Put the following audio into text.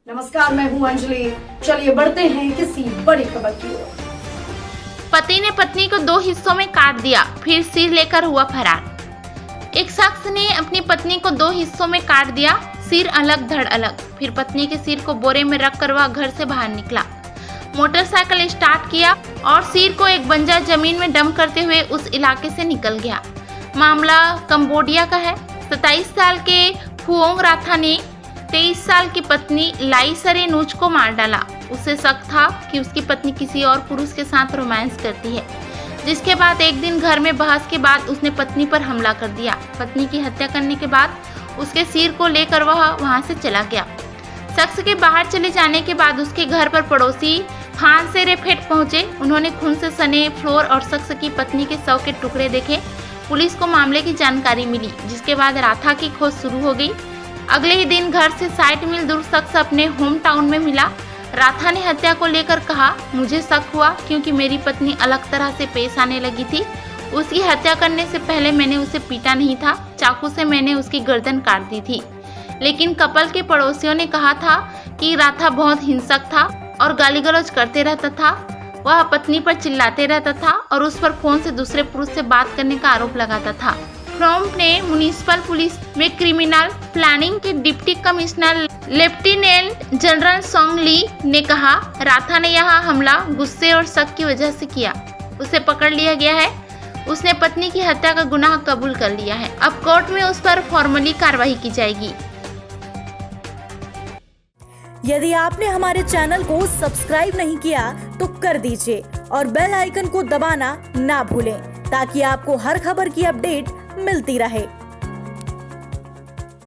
नमस्कार, मैं हूं अंजलि। चलिए बढ़ते हैं किसी बड़ी खबर की ओर। पति ने पत्नी को 2 हिस्सों में काट दिया, फिर सिर लेकर हुआ फरार। एक शख्स ने अपनी पत्नी को 2 हिस्सों में काट दिया, सिर अलग धड़ अलग। फिर पत्नी के सिर को बोरे में रखकर वह घर से बाहर निकला, मोटरसाइकिल स्टार्ट किया और सिर को एक बंजर जमीन में डंप करते हुए उस इलाके से निकल गया। मामला कंबोडिया का है। 27 साल के फुओंग राथा ने 23 साल की पत्नी लाई सरेनूच को मार डाला। उसे शक था कि उसकी पत्नी किसी और पुरुष के साथ रोमांस करती है, जिसके बाद एक दिन घर में बहस के बाद उसने पत्नी पर हमला कर दिया। पत्नी की हत्या करने के बाद उसके सिर को लेकर वह वहां से चला गया। शख्स के बाहर चले जाने के बाद उसके घर पर पड़ोसी फांस से रेफेट पहुंचे। उन्होंने खून से सने फ्लोर और शख्स की पत्नी के शव के टुकड़े देखे। पुलिस को मामले की जानकारी मिली, जिसके बाद राथा की खोज शुरू हो गई। अगले ही दिन घर से 60 मील दूर शख्स अपने होम टाउन में मिला। राथा ने हत्या को लेकर कहा, मुझे शक हुआ क्योंकि मेरी पत्नी अलग तरह से पेश आने लगी थी। उसकी हत्या करने से पहले मैंने उसे पीटा नहीं था, चाकू से मैंने उसकी गर्दन काट दी थी। लेकिन कपल के पड़ोसियों ने कहा था कि राथा बहुत हिंसक था और गाली गलौज करते रहता था। वह पत्नी पर चिल्लाते रहता था और उस पर फोन से दूसरे पुरुष से बात करने का आरोप लगाता था। फ्रॉम ने म्युनिसिपल पुलिस में क्रिमिनल प्लानिंग के deputy commissioner lieutenant general Song Li ने कहा, राथा ने यह हमला गुस्से और शक की वजह से किया। उसे पकड़ लिया गया है। उसने पत्नी की हत्या का गुनाह कबूल कर लिया है। अब कोर्ट में उस पर फॉर्मली कार्रवाई की जाएगी। यदि आपने हमारे चैनल को सब्सक्राइब नहीं किया तो कर दीजिए और बेल आइकन को दबाना ना भूलें, ताकि आपको हर खबर की अपडेट मिलती रहे।